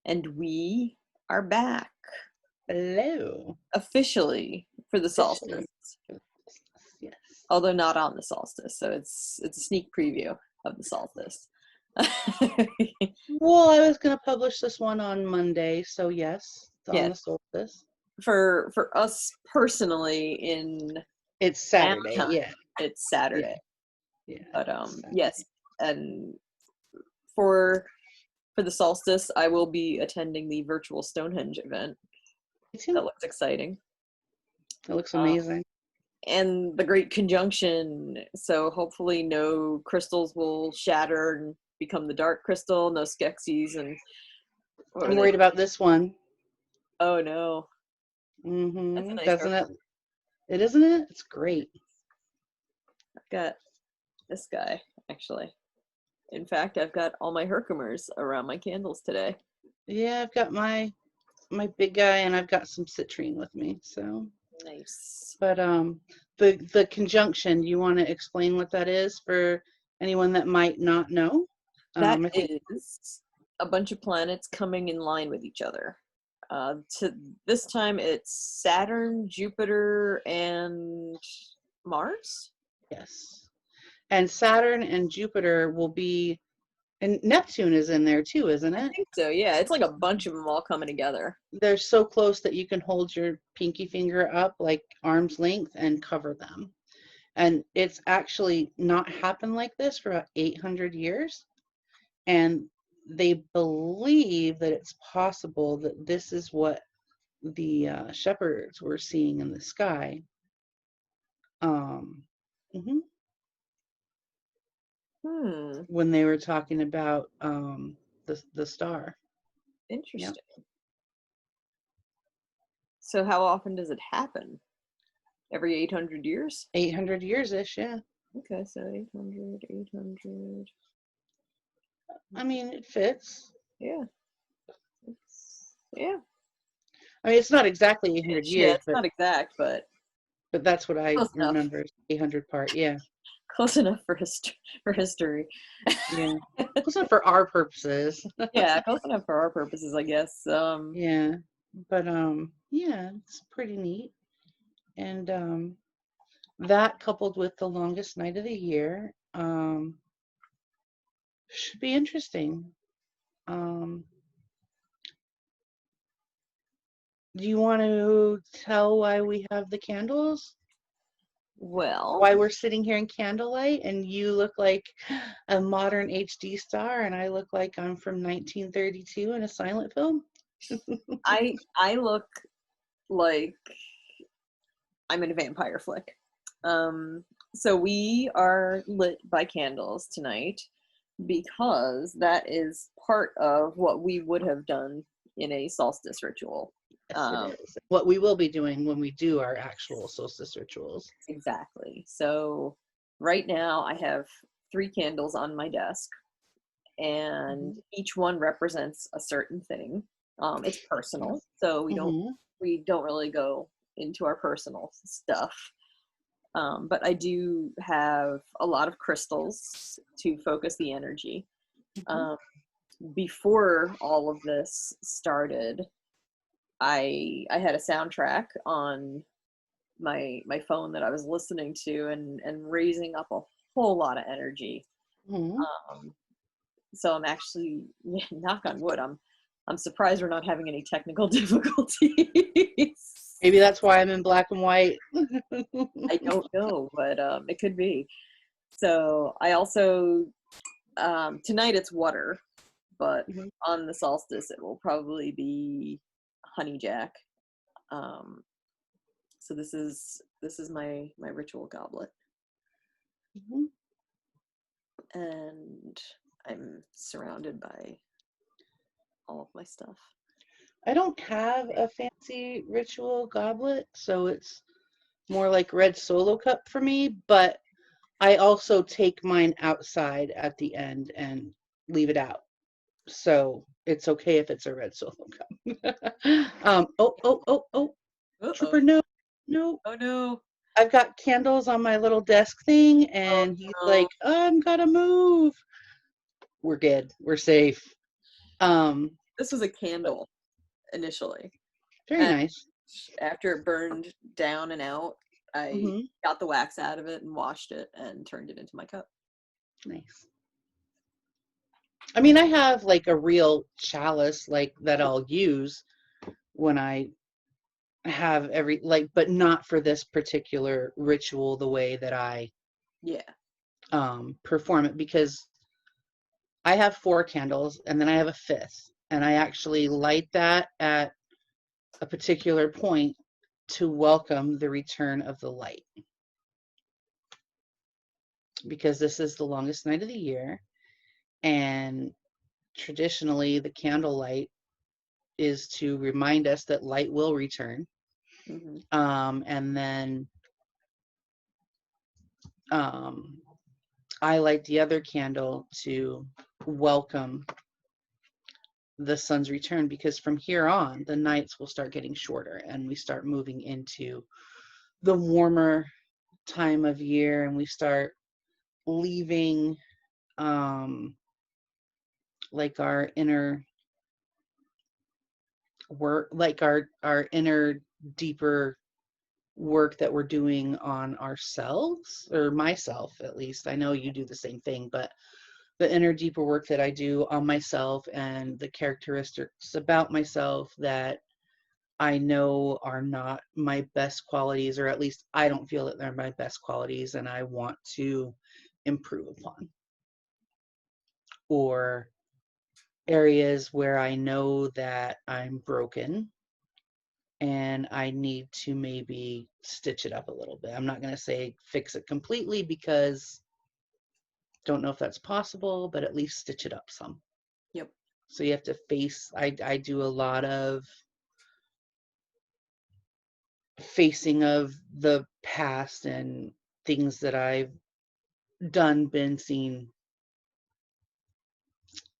and we are back Hello. officially for the solstice, Officially. Yes. although not on the solstice. So it's a sneak preview of the solstice. Well, I was going to publish this one on Monday, so yes, it's on Yeah, the solstice. for us personally in It's Saturday, Anaheim, yeah. it's Yeah. Saturday. Yeah. But Saturday. yes, and for the solstice, I will be attending the virtual Stonehenge event. Me too. That looks exciting. It looks amazing. And the Great Conjunction, so hopefully no crystals will shatter and become the dark crystal, no Skeksis, and I'm worried about this one. Oh no. Mm-hmm. That's a nice Doesn't it? It isn't it? It's great. I've got this guy, actually. In fact, I've got all my Herkimers around my candles today. Yeah, I've got my big guy, and I've got some citrine with me. So nice. But the conjunction, you want to explain what that is for anyone that might not know? That I think is a bunch of planets coming in line with each other. To this time, it's Saturn, Jupiter, and Mars. yes. And Saturn and Jupiter will be, and Neptune is in there too, isn't I it? think so. Yeah, it's like a bunch of them all coming together. They're so close that you can hold your pinky finger up like arm's length and cover them. And it's actually not happened like this for about 800 years. And they believe that it's possible that this is what the shepherds were seeing in the sky. Mhm. When they were talking about the star. Interesting. Yep. So how often does it happen? Every 800 years? 800 years-ish, yeah. Okay, so 800. I mean, it fits. Yeah. Yeah. I mean, it's not exactly 800 Yeah, years, it's not exact, but that's what I close enough. remember, 800 part, yeah. Close enough for history. Yeah. Close enough for our purposes. Yeah, close enough for our purposes, I guess. Yeah. But yeah, it's pretty neat. And that coupled with the longest night of the year should be interesting. Do you want to tell why we have the candles? Well, Why we're sitting here in candlelight and you look like a modern HD star and I look like I'm from 1932 in a silent film? I look like I'm in a vampire flick. So we are lit by candles tonight because that is part of what we would have done in a solstice ritual. Yes, it is. What we will be doing when we do our actual solstice rituals. Exactly. So right now I have 3 candles on my desk, and each one represents a certain thing. It's personal, so we don't really go into our personal stuff. But I do have a lot of crystals to focus the energy. Before all of this started, I had a soundtrack on my phone that I was listening to and raising up a whole lot of energy. So I'm actually, knock on wood, I'm surprised we're not having any technical difficulties. Maybe that's why I'm in black and white. I don't know, but it could be. So I also, tonight it's water, but on the solstice it will probably be Honeyjack. So this is my ritual goblet. And I'm surrounded by all of my stuff. I don't have a fancy ritual goblet, so it's more like red Solo cup for me, but I also take mine outside at the end and leave it out. So it's okay if it's a red Solo cup. Oh. Trooper, no. Oh no. I've got candles on my little desk thing, and he's like, I'm gonna move. We're good. We're safe. This was a candle initially. Very And nice. after it burned down and out, I Hmm. got the wax out of it and washed it and turned it into my cup. Nice. I mean, I have like a real chalice like that I'll use when I have but not for this particular ritual the way that I Yeah. perform it, because I have 4 candles and then I have a 5th, and I actually light that at a particular point to welcome the return of the light, because this is the longest night of the year, and traditionally the candlelight is to remind us that light will return. Hmm. And then um, I light the other candle to welcome the sun's return, because from here on the nights will start getting shorter and we start moving into the warmer time of year, and we start leaving like our inner work, like our inner deeper work that we're doing on ourselves, or myself at least. I know you do the same thing, but the inner deeper work that I do on myself and the characteristics about myself that I know are not my best qualities, or at least I don't feel that they're my best qualities and I want to improve upon, or areas where I know that I'm broken and I need to maybe stitch it up a little bit. I'm not going to say fix it completely, because don't know if that's possible, but at least stitch it up some. Yep. So you have to face, I do a lot of facing of the past and things that I've done, been seen,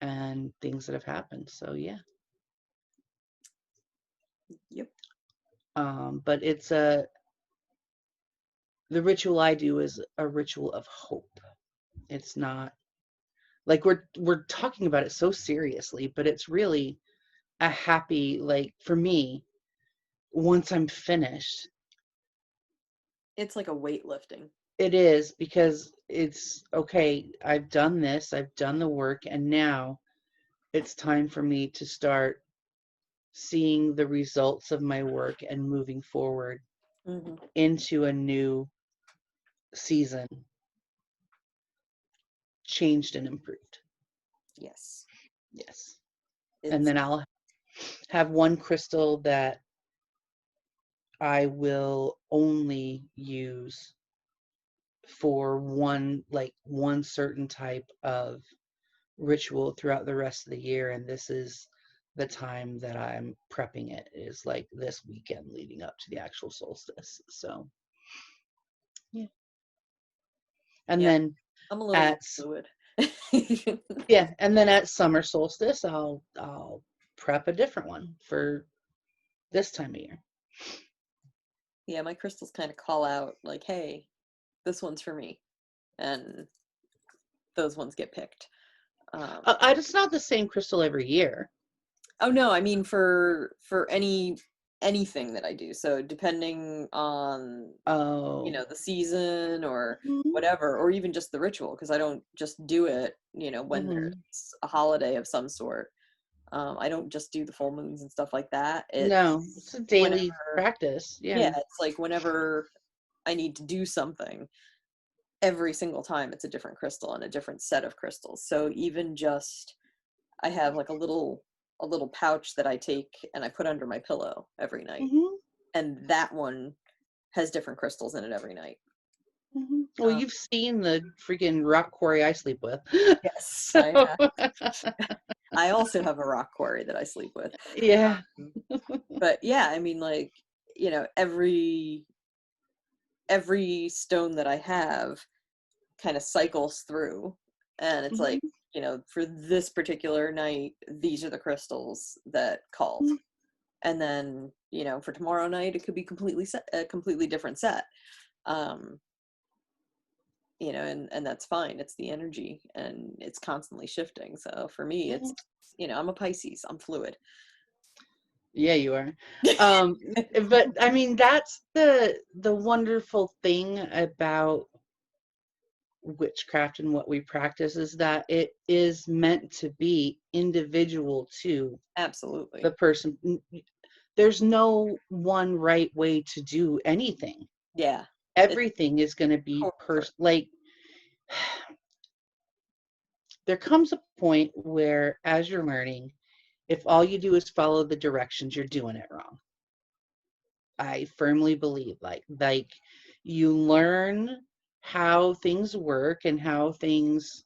and things that have happened. So yeah. Yep. But the ritual I do is a ritual of hope. It's not like we're talking about it so seriously, but it's really a happy, like for me, once I'm finished, It's like a weightlifting. it is, because it's okay, I've done this, I've done the work, and now it's time for me to start seeing the results of my work and moving forward Hmm. into a new season, changed and improved. Yes. Yes. And It's then I'll have one crystal that I will only use for one certain type of ritual throughout the rest of the year, and this is the time that I'm prepping it, is like this weekend leading up to the actual solstice. So yeah. And yeah. then I'm a little more at fluid. yeah, and then at summer solstice I'll prep a different one for this time of year. Yeah, my crystals kind of call out like, "Hey, this one's for me," and those ones get picked. It's not the same crystal every year. Oh no, I mean for anything that I do. So depending on Oh. the season or Mhm. whatever, or even just the ritual, because I don't just do it when Mhm. there's a holiday of some sort. I don't just do the full moons and stuff like that. No, it's It's a whenever, daily practice. yeah, Yeah. it's like whenever I need to do something, every single time it's a different crystal and a different set of crystals. So even just I have like a little pouch that I take and I put under my pillow every night. Mhm. And that one has different crystals in it every night. Mhm. Well, Um, you've seen the freaking rock quarry I sleep with. yes, So, I have. I also have a rock quarry that I sleep with. yeah. But yeah, I mean, like, every stone that I have kind of cycles through, and it's like, Mhm. for this particular night, these are the crystals that called. And then, for tomorrow night, it could be a completely different set. Um, and that's fine. It's the energy, and it's constantly shifting. So for me, it's, Mhm. I'm a Pisces. I'm fluid. Yeah, you are. Um, but I mean, that's the wonderful thing about witchcraft and what we practice is that it is meant to be individual to Absolutely. the person. There's no one right way to do anything. Yeah. It's Everything is going to be totally different. like there comes a point where as you're learning, if all you do is follow the directions, you're doing it wrong. I firmly believe like you learn how things work and how things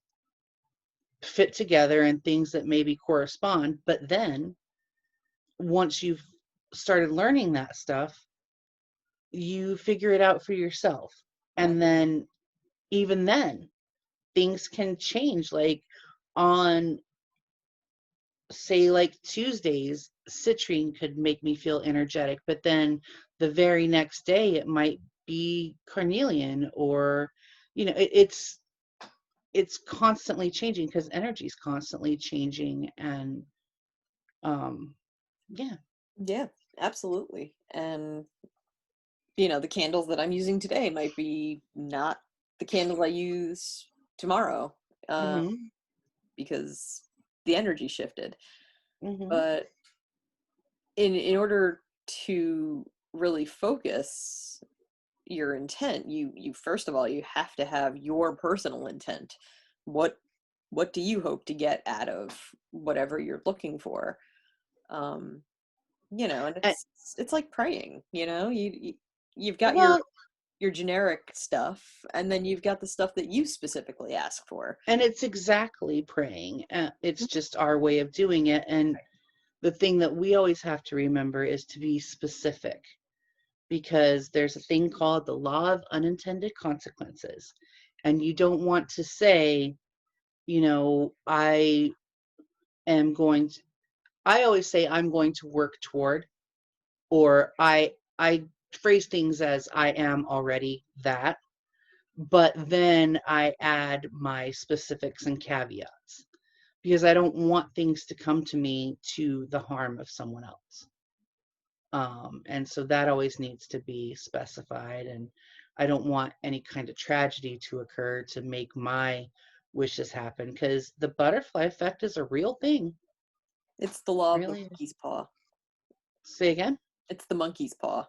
fit together and things that maybe correspond, but then once you've started learning that stuff, you figure it out for yourself. And Mhm. then even then things can change. Like on say like Tuesdays, citrine could make me feel energetic, but then the very next day it might be carnelian or it's constantly changing because energy is constantly changing and um yeah. Yeah, absolutely. And the candles that I'm using today might be not the candles I use tomorrow, uh, Mhm. because the energy shifted. Mhm. But in order to really focus your intent, you first of all, you have to have your personal intent. What what do you hope to get out of whatever you're looking for? Um, and And, it's like praying, you've got your well, generic stuff, and then you've got the stuff that you specifically ask for. and it's exactly praying. It's just our way of doing it. And the thing that we always have to remember is to be specific because there's a thing called the law of unintended consequences. And you don't want to say, I am going to, I always say I'm going to work toward, or I phrase things as I am already that, but then I add my specifics and caveats because I don't want things to come to me to the harm of someone else. And so that always needs to be specified. And I don't want any kind of tragedy to occur to make my wishes happen because the butterfly effect is a real thing. It's the law of the Really is. monkey's paw. Say again? It's the monkey's paw.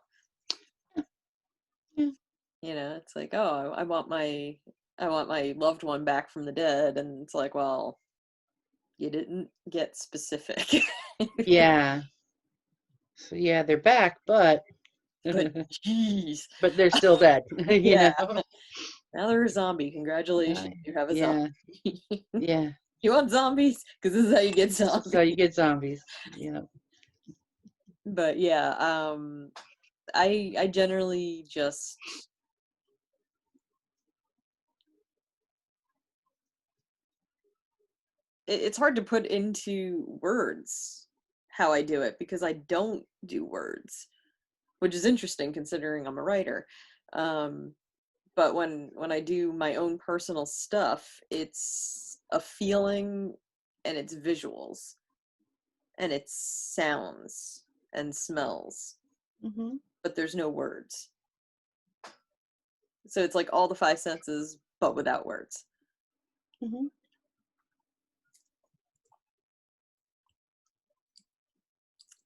Yeah. It's like, oh, I want my loved one back from the dead, and it's like, well, you didn't get specific. Yeah. So yeah, they're back, but But jeez. but they're still dead, Yeah. Now they're a zombie. Uh, Congratulations, you have a zombie. yeah, yeah. You want zombies? Because this is how you get This is how you zombies. get zombies. Yeah. But yeah, I generally just it's hard to put into words how I do it because I don't do words, which is interesting considering I'm a writer. Um, but when I do my own personal stuff, it's a feeling, and it's visuals, and it's sounds and smells, Hmm. but there's no words. So it's like all the five senses, but without words. Hmm.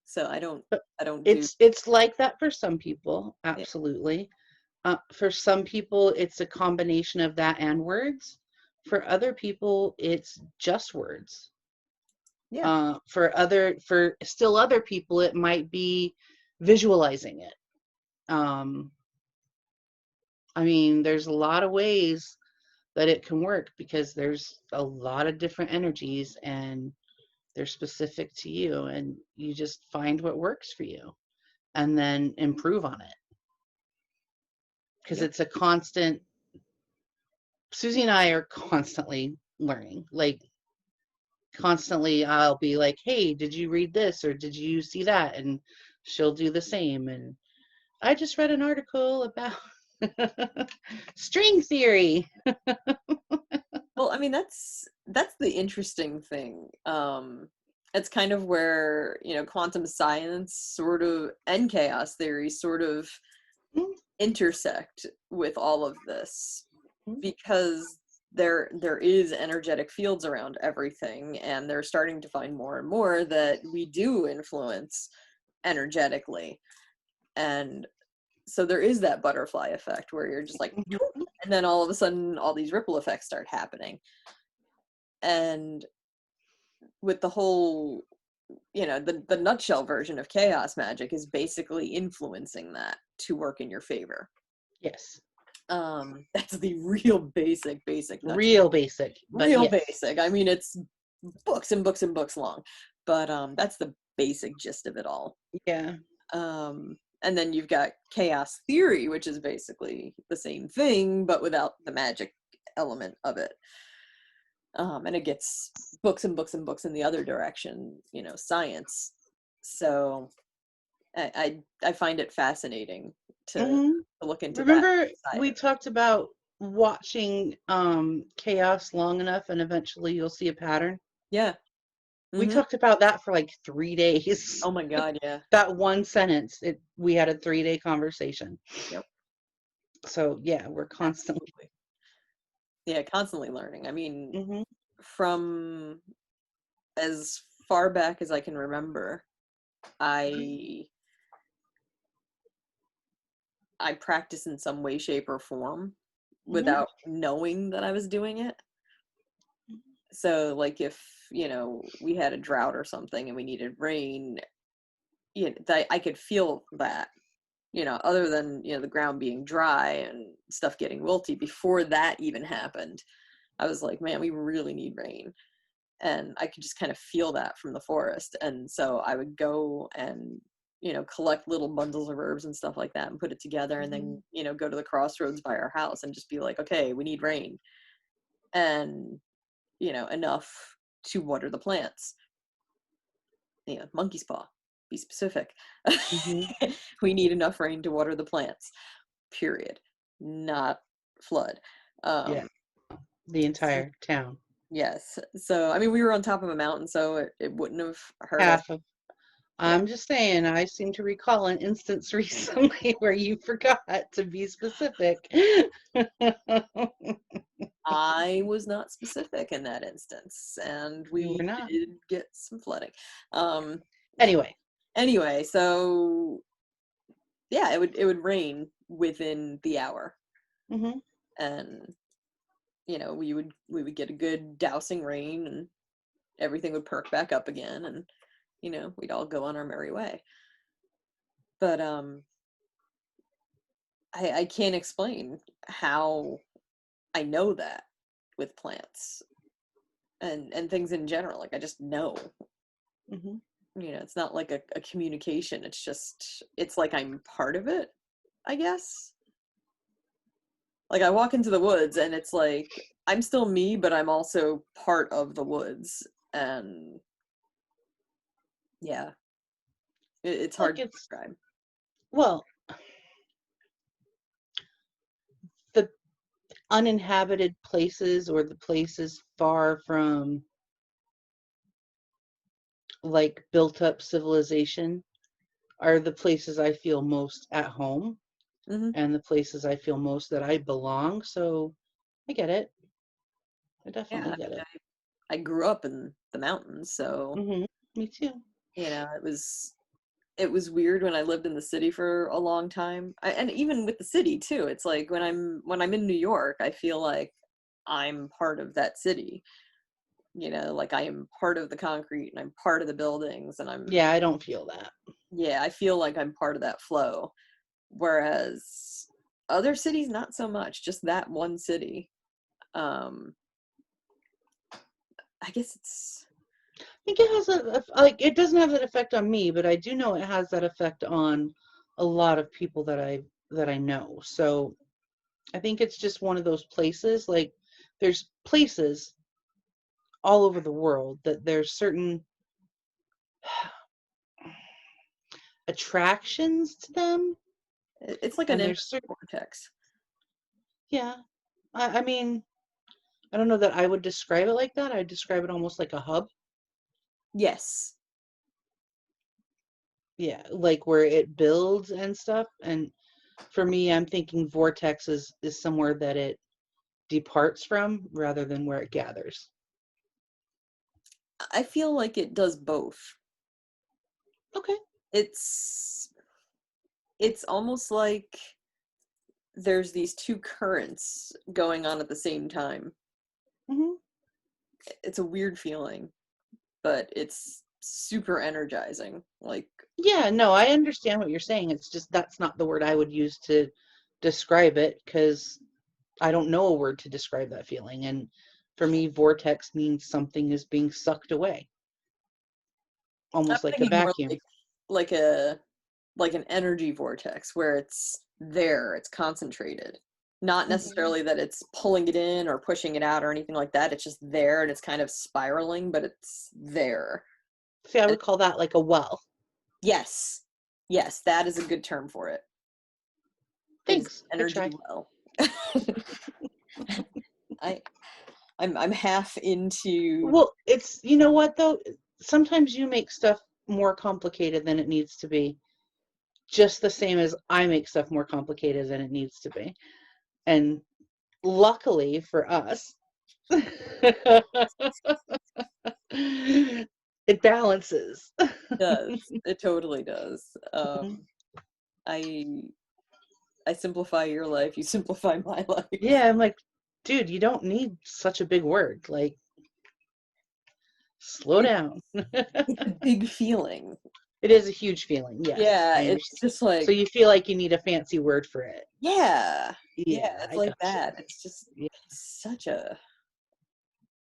So I don't But I don't do it's like that for some people, yeah. absolutely. For some people, it's a combination of that and words. For other people, it's just words. Yeah. For still other people, it might be visualizing it. Um, I mean, there's a lot of ways that it can work because there's a lot of different energies and they're specific to you, and you just find what works for you and then improve on it because Yeah. it's a constant. Susie and I are constantly learning. Like constantly I'll be like, "Hey, did you read this or did you see that?" And she'll do the same. And I just read an article about String theory. Well, I mean, that's the interesting thing. It's kind of where, quantum science sort of and chaos theory sort of intersect with all of this, because there is energetic fields around everything, and they're starting to find more and more that we do influence energetically. And so there is that butterfly effect where you're just like, and then all of a sudden all these ripple effects start happening. And with the whole, the nutshell version of chaos magic is basically influencing that to work in your favor. Yes. That's the real basic nutshell. Real basic. Real Yes. basic. I mean, it's books and books and books long, but that's the basic gist of it all. Yeah. And then you've got chaos theory, which is basically the same thing, but without the magic element of it. And it gets books and books and books in the other direction, science. So I find it fascinating to look into that. Remember, we talked about watching chaos long enough and eventually you'll see a pattern? Yeah. We talked about that for like 3 days. Oh my God, yeah. That one sentence, we had a 3-day conversation. Yep. So yeah, we're constantly. Absolutely. Yeah, constantly learning. I mean, from as far back as I can remember, I practice in some way, shape, or form without knowing that I was doing it. So like if, we had a drought or something and we needed rain, I could feel that, other than, the ground being dry and stuff getting wilty. Before that even happened, I was like, man, we really need rain. And I could just kind of feel that from the forest. And so I would go and, collect little bundles of herbs and stuff like that and put it together, and then, go to the crossroads by our house and just be like, okay, we need rain. And, enough to water the plants. Monkey's paw, be specific. We need enough rain to water the plants, period. Not flood. Yeah, the entire town. Yes. So, I mean, we were on top of a mountain, so it wouldn't have hurt us. I'm just saying, I seem to recall an instance recently where you forgot to be specific. I was not specific in that instance, and we did get some flooding. Anyway, so yeah, it would rain within the hour. And we would get a good dousing rain, and everything would perk back up again, and we'd all go on our merry way. But I can't explain how I know that with plants and things in general. Like, I just know. It's not like a communication. It's like I'm part of it, I guess. Like, I walk into the woods and it's like I'm still me, but I'm also part of the woods. And yeah, it's hard to describe. Well, the uninhabited places, or the places far from like built up civilization, are the places I feel most at home, and the places I feel most that I belong. So I get it. I definitely get it. I grew up in the mountains, so me too. It was weird when I lived in the city for a long time. And even with the city too, it's like when I'm in New York, I feel like I'm part of that city. Like I am part of the concrete, and I'm part of the buildings, and Yeah, I don't feel that. Yeah, I feel like I'm part of that flow. Whereas other cities, not so much, just that one city. I guess I think it has it doesn't have that effect on me, but I do know it has that effect on a lot of people that I know. So I think it's just one of those places. Like, there's places all over the world that there's certain attractions to them. it's like an vortex. Yeah. I mean, I don't know that I would describe it like that. I'd describe it almost like a hub. Yes. Yeah, like where it builds and stuff. And for me, I'm thinking vortex is somewhere that it departs from rather than where it gathers. I feel like it does both. Okay. It's it's almost like there's these two currents going on at the same time. Hmm. It's a weird feeling, but it's super energizing. Like, Yeah, no, I understand what you're saying. It's just that's not the word I would use to describe it because I don't know a word to describe that feeling. And for me, vortex means something is being sucked away, I'm almost like a thinking more vacuum. like a like an energy vortex where it's there, it's concentrated. Not Hmm. necessarily that it's pulling it in or pushing it out or anything like that. It's just there and it's kind of spiraling, but it's there. See, I And would call that like a well. yes, yes, that is a good term for it. It is Thanks. I energy try. well. I I'm half into Well, it's, you know what though? Sometimes you make stuff more complicated than it needs to be, just the same as I make stuff more complicated than it needs to be. And luckily for us, it balances. does. It totally does. I I simplify your life, you simplify my life. Yeah, I'm like, dude, you don't need such a big word. Like, slow It, down. it's a big feeling. It is a huge feeling. Yes, Yeah, I it's understand. just So like, you feel like you need a fancy word for it. yeah, yeah, Yeah, it's I like gotcha. that. It's just Yeah, it's such a,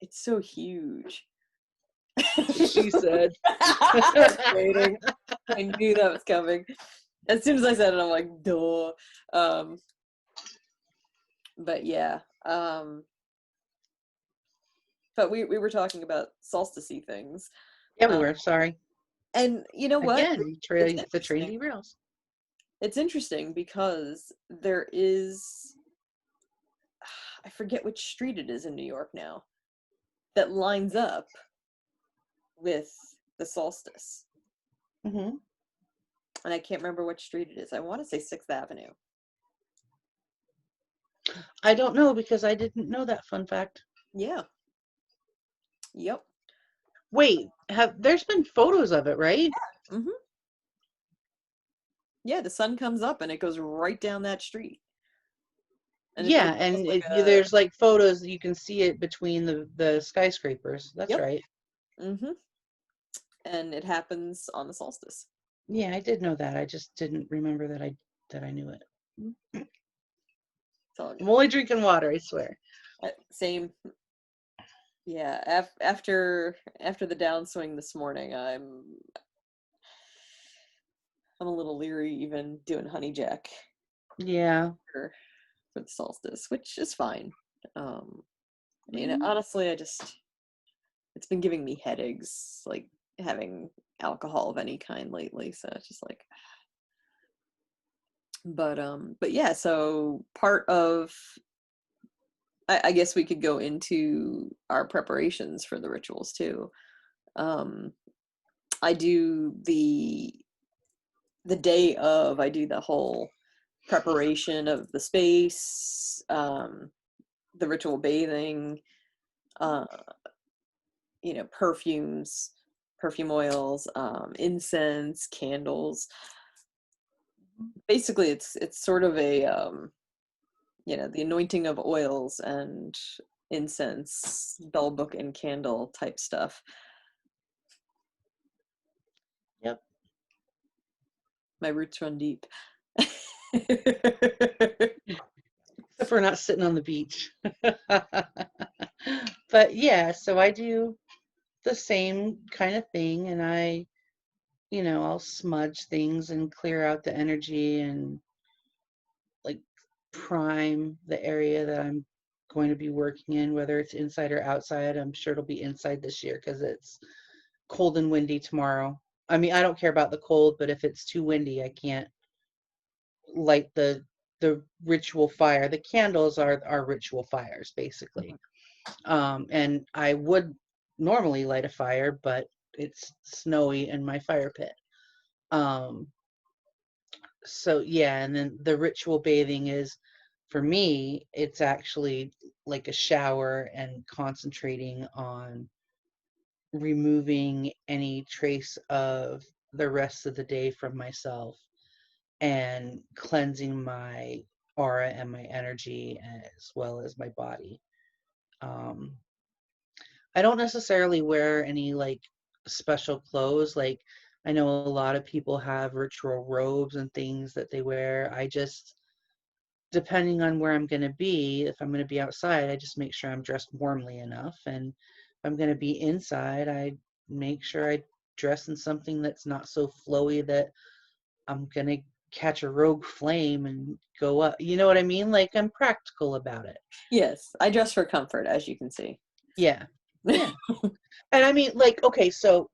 it's so huge. she said. I was waiting. I knew that was coming. As soon as I said it, I'm like, duh. Um, but yeah. But we were talking about solstice things. Yeah, we Um, were. Sorry. and you know what? Again, It's the train interesting. derails. It's interesting because there is, I forget which street it is in New York now, that lines up with the solstice. Hmm. And I can't remember which street it is. I want to say 6th Avenue. I don't know because I didn't know that fun fact. Yeah. Yep. Wait, have there's been photos of it, right? Hmm. Yeah, the sun comes up and it goes right down that street. And it's Yeah, almost and like a, there's like photos you can see it between the skyscrapers. That's yep. right. Hmm. And it happens on the solstice. Yeah, I did know that. I just didn't remember that I knew it. It's all I'm good. only drinking water, I swear. Same. Yeah. After the downswing this morning, I'm a little leery even doing Honeyjack Yeah. for, for the solstice, which is fine. Um, Mhm. honestly, it's been giving me headaches, like having alcohol of any kind lately. So it's just like, but yeah. So part of, I guess we could go into our preparations for the rituals too. Um, I do the day of. I do the whole preparation of the space, the ritual bathing, uh, perfumes, perfume oils, incense, candles. Basically, it's sort of a the anointing of oils and incense, bell book and candle type stuff. Yep. My roots run deep. Except for not sitting on the beach. But yeah, so I do the same kind of thing and I'll smudge things and clear out the energy and like prime the area that I'm going to be working in, whether it's inside or outside. I'm sure it'll be inside this year because it's cold and windy tomorrow. I mean, I don't care about the cold, but if it's too windy, I can't light the the ritual fire. The candles are ritual fires, basically. And I would normally light a fire, but it's snowy in my fire pit. So yeah, and then the ritual bathing is, for me, it's actually like a shower and concentrating on removing any trace of the rest of the day from myself and cleansing my aura and my energy as well as my body. Um, I don't necessarily wear any like special clothes. Like, I know a lot of people have ritual robes and things that they wear. I just, depending on where I'm going to be, if I'm going to be outside, I just make sure I'm dressed warmly enough. And if I'm going to be inside, I make sure I dress in something that's not so flowy that I'm going to catch a rogue flame and go up. You know what I mean? Like, I'm practical about it. Yes, I dress for comfort, as you can see. Yeah. Yeah. And I mean, like, okay, so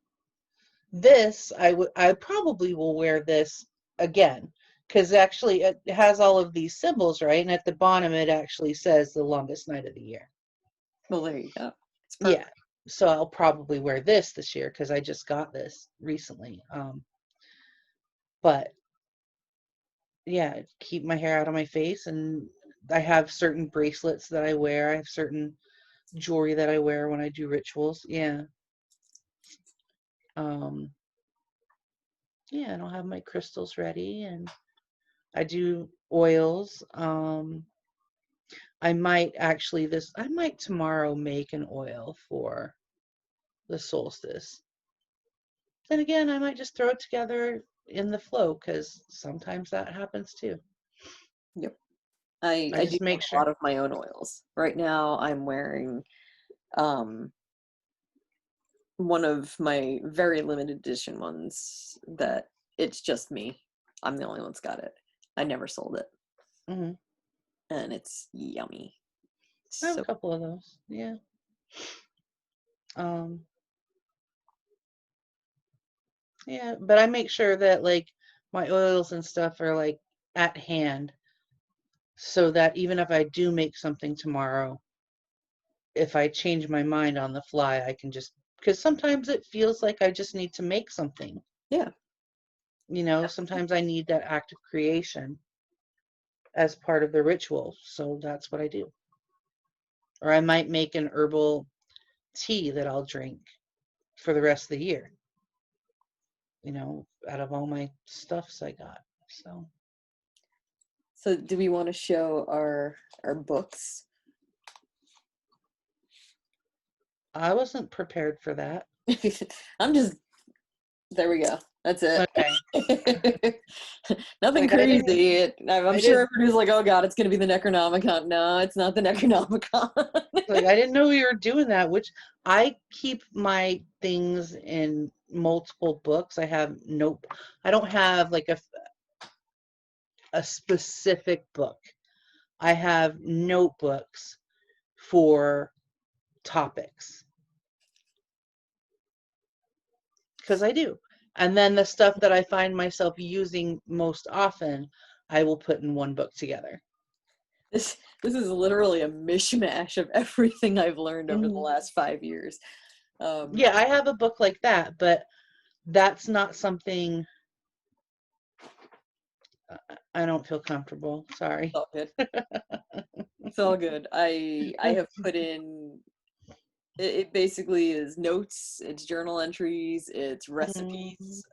this, I probably will wear this again, because actually it has all of these symbols, right? And at the bottom it actually says the longest night of the year. Well, there you go. It's perfect. Yeah. So I'll probably wear this year because I just got this recently. But yeah, keep my hair out of my face, and I have certain bracelets that I wear. I have certain jewelry that I wear when I do rituals. Yeah. Yeah, and I'll have my crystals ready, and I do oils. I might tomorrow make an oil for the solstice. Then again, I might just throw it together in the flow, because sometimes that happens too. Yep. I I do just have make a sure. lot of my own oils. Right now I'm wearing um one of my very limited edition ones that it's just me. I'm the only one that's got it. I never sold it. Hmm. And it's yummy. I have a So couple of those. Yeah. Um, yeah, but I make sure that like my oils and stuff are like at hand, so that even if I do make something tomorrow, if I change my mind on the fly, I can just, because sometimes it feels like I just need to make something. yeah. Sometimes I need that act of creation as part of the ritual. So that's what I do. Or I might make an herbal tea that I'll drink for the rest of the year, out of all my stuffs I got. So do we want to show our books? I wasn't prepared for that. I'm just there we go. That's it. Okay. Nothing Like I didn't, crazy. I'm I sure didn't, everybody's like, oh God, it's going to be the Necronomicon. No, it's not the Necronomicon. like I didn't know you were doing that, which I keep my things in multiple books. I don't have like a specific book. I have notebooks for topics, because I do. And then the stuff that I find myself using most often, I will put in one book together. This is literally a mishmash of everything I've learned over the Mhm. last 5 years. Yeah, I have a book like that, but that's not something I don't feel comfortable. Sorry. It's all good. It's all good. I have put in it basically is notes, it's journal entries, it's recipes.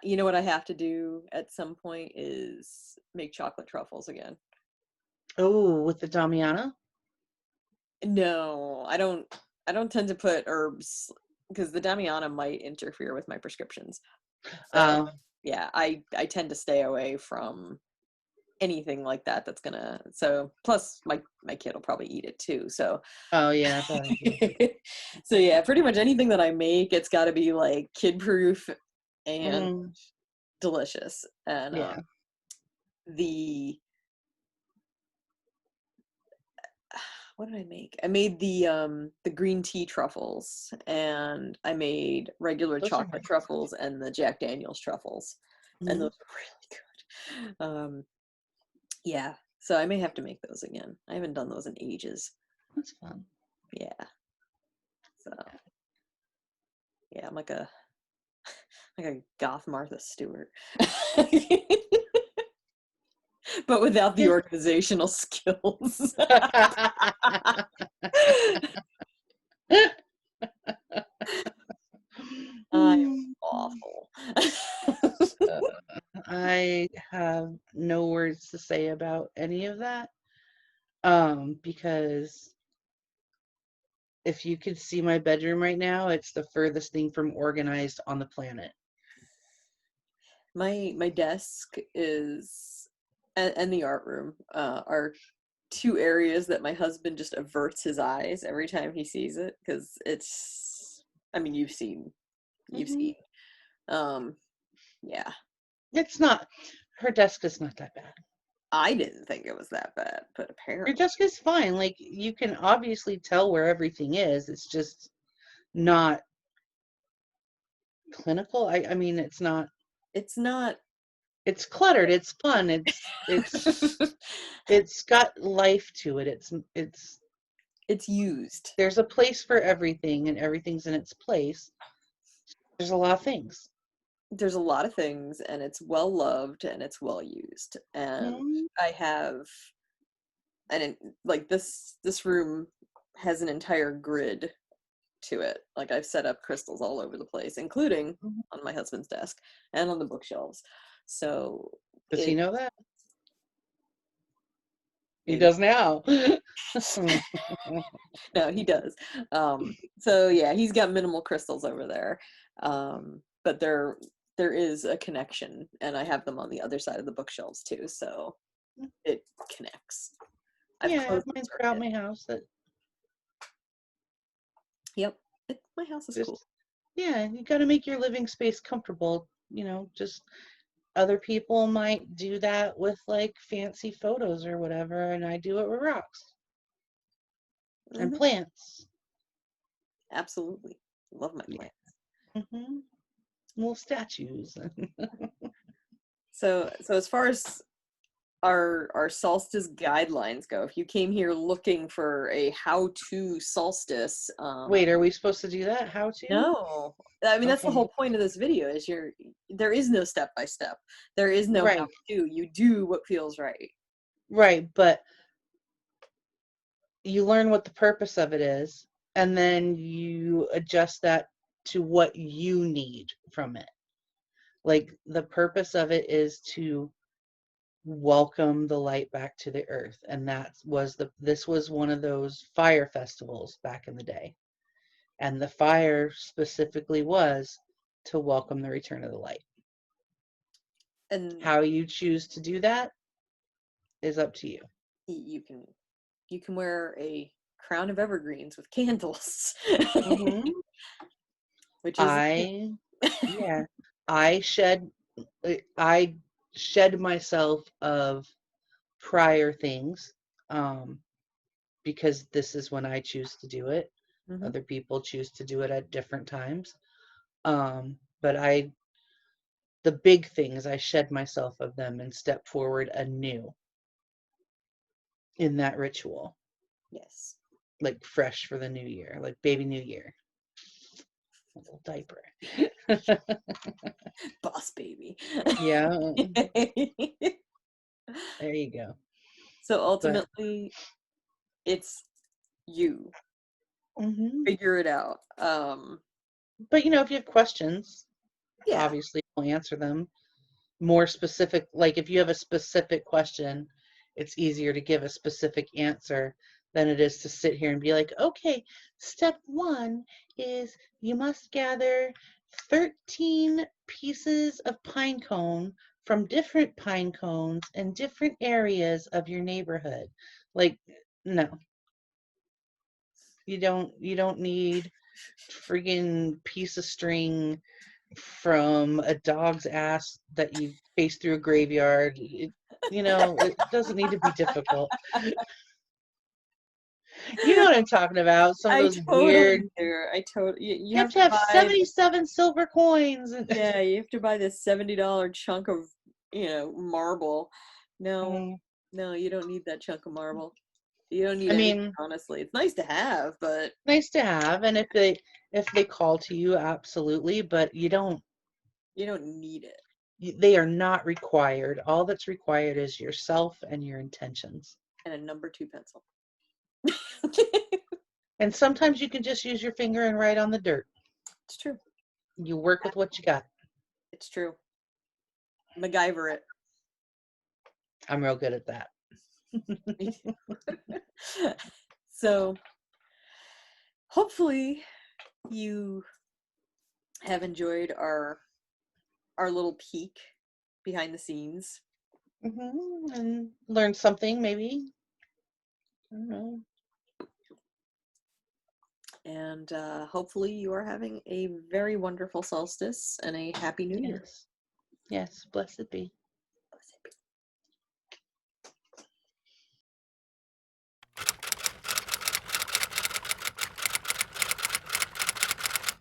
You know what I have to do at some point is make chocolate truffles again. Oh, with the Damiana? No, I don't. I don't tend to put herbs because the Damiana might interfere with my prescriptions. So Uh, yeah, I tend to stay away from anything like that. That's gonna. So plus my kid will probably eat it too. So oh yeah, probably. so yeah, pretty much anything that I make, it's got to be like kid proof and Mm, delicious. And yeah. the what did I make? I made the green tea truffles, and I made regular Those are chocolate nice. truffles and the Jack Daniel's truffles. And Mm-hmm. those are really good. Um, yeah, so I may have to make those again. I haven't done those in ages. That's fun. Yeah. So yeah, I'm like a goth Martha Stewart. But without the organizational skills. I'm awful. I have no words to say about any of that. Because if you could see my bedroom right now, it's the furthest thing from organized on the planet. My desk is and the art room are two areas that my husband just averts his eyes every time he sees it, because it's, I mean, you've seen yeah. It's not, her desk is not that bad. I didn't think it was that bad, but Her apparently desk is fine. Like, you can obviously tell where everything is. It's just not clinical. I mean, it's not. It's cluttered. It's fun. It's got life to it. it's used. There's a place for everything, and everything's in its place. There's a lot of things. There's a lot of things, and it's well loved and it's well used. And I have, like this room has an entire grid to it. Like, I've set up crystals all over the place, including on my husband's desk and on the bookshelves. So Does he know that? He maybe. does now. No, he does. So yeah, he's got minimal crystals over there. But there is a connection, and I have them on the other side of the bookshelves too, so it connects. Yeah, mine's throughout my house. Yep, my house is cool. Yeah, you got to make your living space comfortable. Just other people might do that with like fancy photos or whatever, and I do it with rocks and plants. Absolutely, love my plants. Little statues. So as far as our solstice guidelines go, if you came here looking for a how-to solstice, wait, are we supposed to do that? How to? No, I mean, that's the whole point of this video, is there is no step-by-step. There is no how to. You do what feels right. Right, but you learn what the purpose of it is, and then you adjust that to what you need from it. Like, the purpose of it is to welcome the light back to the earth, and this was one of those fire festivals back in the day, and the fire specifically was to welcome the return of the light. And how you choose to do that is up to you. You can wear a crown of evergreens with candles. Which is I shed myself of prior things, because this is when I choose to do it. Other people choose to do it at different times. But the big things, I shed myself of them and step forward anew in that ritual. Yes. Like fresh for the new year, like baby new year. A little diaper. Boss baby. Yeah. There you go. So ultimately, it's you. Figure it out. But if you have questions, obviously we'll answer them. More specific, like if you have a specific question, it's easier to give a specific answer than it is to sit here and be like, okay, step 1 is you must gather 13 pieces of pine cone from different pine cones in different areas of your neighborhood. Like, no. You don't need friggin' piece of string from a dog's ass that you face through a graveyard. It doesn't need to be difficult. You know what I'm talking about. Some of those weird. You have to have 77 silver coins. Yeah, you have to buy this $70 chunk of marble. No, Mhm. no, you don't need that chunk of marble. You don't need I anything, mean, honestly. It's nice to have, but nice to have, and if they call to you, absolutely, but you don't need it. they are not required. All that's required is yourself and your intentions. And a number 2 pencil. And sometimes you can just use your finger and write on the dirt. It's true. You work with what you got. It's true. MacGyver it. I'm real good at that. So hopefully you have enjoyed our little peek behind the scenes. And learn something, maybe. I don't know. And hopefully you are having a very wonderful solstice and a happy new year. Yes. Yes. Blessed be.